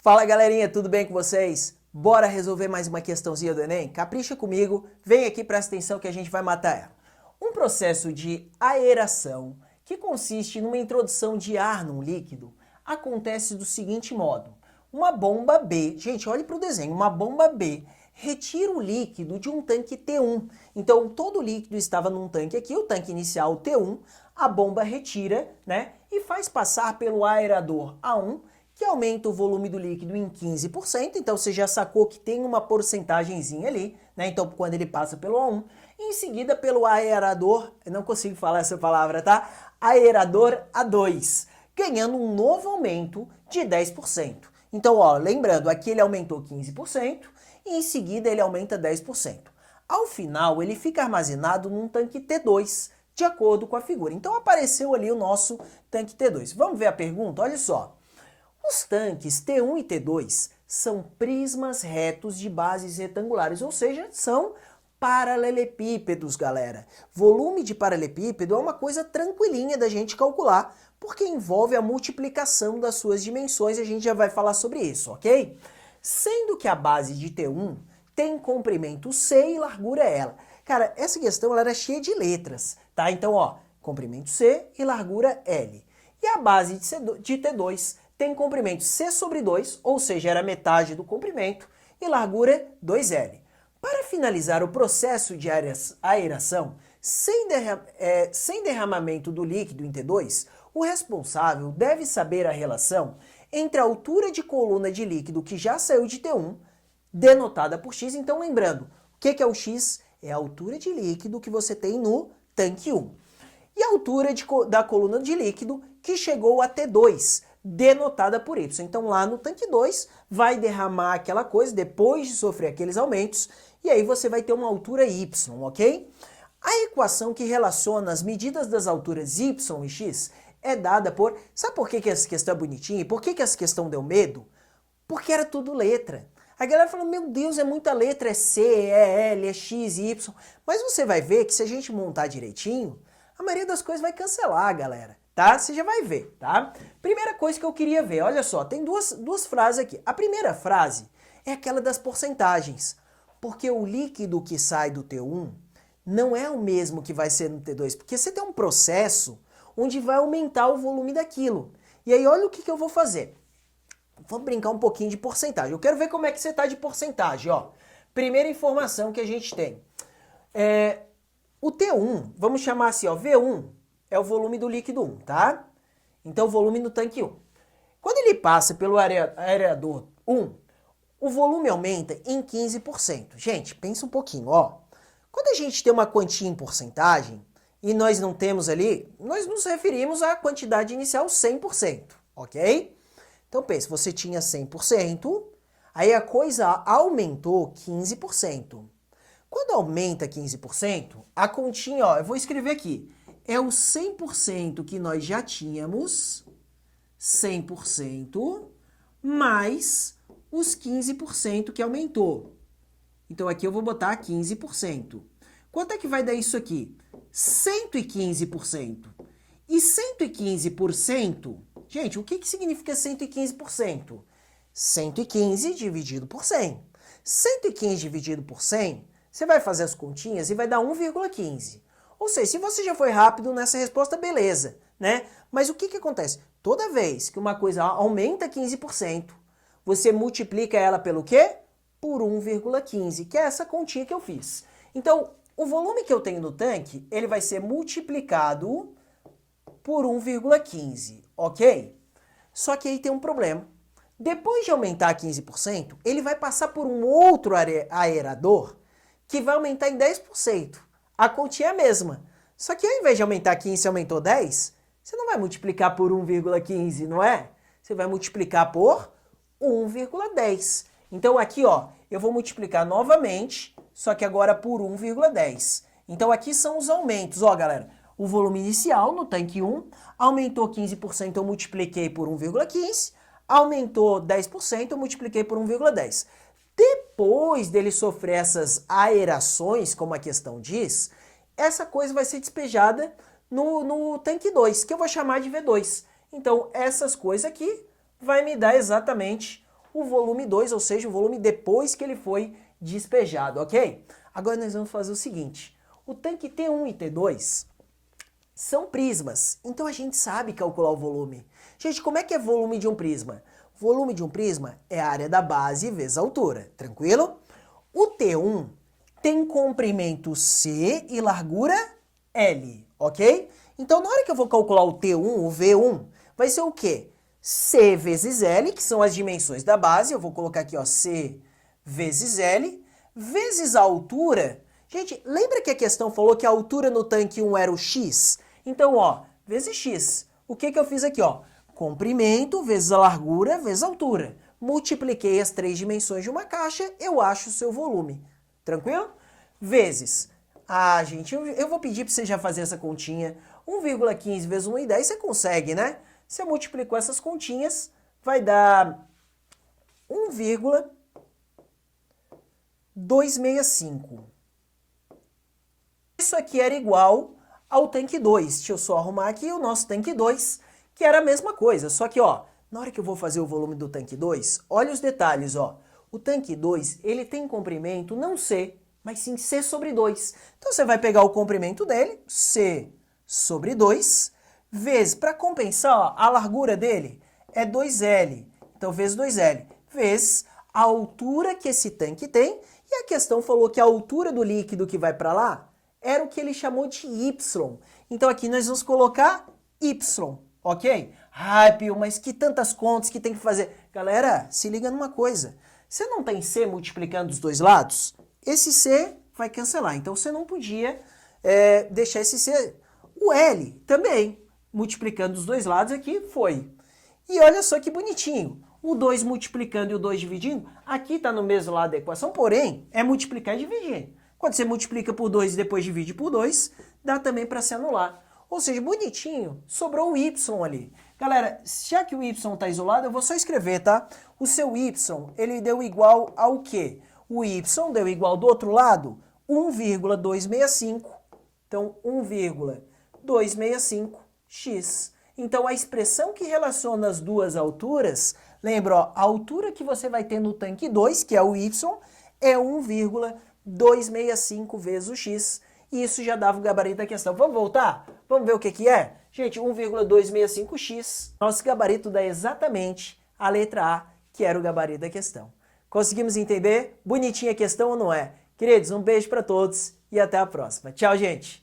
Fala galerinha, tudo bem com vocês? Bora resolver mais uma questãozinha do Enem? Capricha comigo, vem aqui, presta atenção que a gente vai matar ela. Um processo de aeração, que consiste numa introdução de ar num líquido, acontece do seguinte modo. Uma bomba B, gente, olhe para o desenho, uma bomba B retira o líquido de um tanque T1. Então todo o líquido estava num tanque aqui, o tanque inicial T1, a bomba retira, né, e faz passar pelo aerador A1, que aumenta o volume do líquido em 15%, então você já sacou que tem uma porcentagemzinha ali, né? Então quando ele passa pelo A1, em seguida pelo aerador, eu não consigo falar essa palavra, tá? Aerador A2, ganhando um novo aumento de 10%. Então, ó, lembrando, aqui ele aumentou 15% e em seguida ele aumenta 10%. Ao final, ele fica armazenado num tanque T2, de acordo com a figura. Então apareceu ali o nosso tanque T2. Vamos ver a pergunta? Olha só. Os tanques T1 e T2 são prismas retos de bases retangulares, ou seja, são paralelepípedos, galera. Volume de paralelepípedo é uma coisa tranquilinha da gente calcular, porque envolve a multiplicação das suas dimensões, e a gente já vai falar sobre isso, ok? Sendo que a base de T1 tem comprimento C e largura L. Cara, essa questão ela era cheia de letras, tá? Então, ó, comprimento C e largura L. E a base de T2 tem comprimento C sobre 2, ou seja, era metade do comprimento, e largura 2L. Para finalizar o processo de aeração, sem derramamento do líquido em T2, o responsável deve saber a relação entre a altura de coluna de líquido que já saiu de T1, denotada por X. Então, lembrando, o que é o X? É a altura de líquido que você tem no tanque 1. E a altura da coluna de líquido que chegou a T2, denotada por Y. Então lá no tanque 2 vai derramar aquela coisa depois de sofrer aqueles aumentos e aí você vai ter uma altura Y, ok? A equação que relaciona as medidas das alturas Y e X é dada por... Sabe por que essa questão é bonitinha? E por que essa questão deu medo? Porque era tudo letra. A galera falou, meu Deus, é muita letra, é C, é L, é X, Y. Mas você vai ver que se a gente montar direitinho, a maioria das coisas vai cancelar, galera. Tá? Você já vai ver, tá? Primeira coisa que eu queria ver, olha só, tem duas frases aqui. A primeira frase é aquela das porcentagens, porque o líquido que sai do T1 não é o mesmo que vai ser no T2, porque você tem um processo onde vai aumentar o volume daquilo. E aí olha o que eu vou fazer. Vamos brincar um pouquinho de porcentagem. Eu quero ver como é que você está de porcentagem, ó. Primeira informação que a gente tem. O T1, vamos chamar assim, ó, V1, é o volume do líquido 1, tá? Então, o volume no tanque 1. Quando ele passa pelo aerador 1, o volume aumenta em 15%. Gente, pensa um pouquinho, ó. Quando a gente tem uma quantia em porcentagem, e nós não temos ali, nós nos referimos à quantidade inicial 100%, ok? Então, pensa, você tinha 100%, aí a coisa aumentou 15%. Quando aumenta 15%, a continha, ó, eu vou escrever aqui, é o 100% que nós já tínhamos, 100%, mais os 15% que aumentou. Então aqui eu vou botar 15%. Quanto é que vai dar isso aqui? 115%. E 115%, gente, o que significa 115%? 115 dividido por 100. 115 dividido por 100, você vai fazer as continhas e vai dar 1,15. Ou seja, se você já foi rápido nessa resposta, beleza, né? Mas o que acontece? Toda vez que uma coisa aumenta 15%, você multiplica ela pelo quê? Por 1,15, que é essa continha que eu fiz. Então, o volume que eu tenho no tanque, ele vai ser multiplicado por 1,15, ok? Só que aí tem um problema. Depois de aumentar 15%, ele vai passar por um outro aerador que vai aumentar em 10%. A continha é a mesma. Só que ao invés de aumentar 15, você aumentou 10, você não vai multiplicar por 1,15, não é? Você vai multiplicar por 1,10. Então aqui, ó, eu vou multiplicar novamente, só que agora por 1,10. Então aqui são os aumentos, ó, galera. O volume inicial no tanque 1 aumentou 15%, eu multipliquei por 1,15. Aumentou 10%, eu multipliquei por 1,10. Depois dele sofrer essas aerações, como a questão diz, essa coisa vai ser despejada no tanque 2, que eu vou chamar de V2. Então, essas coisas aqui vai me dar exatamente o volume 2, ou seja, o volume depois que ele foi despejado, ok? Agora nós vamos fazer o seguinte, o tanque T1 e T2 são prismas, então a gente sabe calcular o volume. Gente, como é que é volume de um prisma? Volume de um prisma é a área da base vezes a altura, tranquilo? O T1 tem comprimento C e largura L, ok? Então, na hora que eu vou calcular o T1, o V1, vai ser o quê? C vezes L, que são as dimensões da base, eu vou colocar aqui, ó, C vezes L, vezes a altura. Gente, lembra que a questão falou que a altura no tanque 1 era o X? Então, ó, vezes X. O que que eu fiz aqui, ó? Comprimento vezes a largura vezes a altura. Multipliquei as três dimensões de uma caixa, eu acho o seu volume. Tranquilo? Vezes. Ah, gente, eu vou pedir para você já fazer essa continha. 1,15 vezes 1,10 você consegue, né? Você multiplicou essas continhas, vai dar 1,265. Isso aqui era igual ao tanque 2. Deixa eu só arrumar aqui o nosso tanque 2, que era a mesma coisa. Só que, ó, na hora que eu vou fazer o volume do tanque 2, olha os detalhes, ó. O tanque 2, ele tem comprimento não C, mas sim C sobre 2. Então você vai pegar o comprimento dele, C sobre 2, vezes, para compensar, ó, a largura dele é 2L. Então, vezes 2L, vezes a altura que esse tanque tem. E a questão falou que a altura do líquido que vai para lá era o que ele chamou de Y. Então, aqui nós vamos colocar Y, ok? Ai, Pio, mas que tantas contas que tem que fazer. Galera, se liga numa coisa. Você não tem C multiplicando os dois lados? Esse C vai cancelar. Então, você não podia deixar esse C. O L também, multiplicando os dois lados aqui, foi. E olha só que bonitinho. O 2 multiplicando e o 2 dividindo, aqui está no mesmo lado da equação, porém, é multiplicar e dividir. Quando você multiplica por 2 e depois divide por 2, dá também para se anular. Ou seja, bonitinho, sobrou o Y ali. Galera, já que o Y está isolado, eu vou só escrever, tá? O seu Y, ele deu igual ao quê? O Y deu igual do outro lado, 1,265. Então, 1,265x. Então, a expressão que relaciona as duas alturas, lembra, ó, a altura que você vai ter no tanque 2, que é o Y, é 1,265 vezes o x. E isso já dava o gabarito da questão. Vamos voltar? Vamos ver o que que é? Gente, 1,265x. Nosso gabarito dá exatamente a letra A, que era o gabarito da questão. Conseguimos entender? Bonitinha a questão ou não é? Queridos, um beijo para todos e até a próxima. Tchau, gente!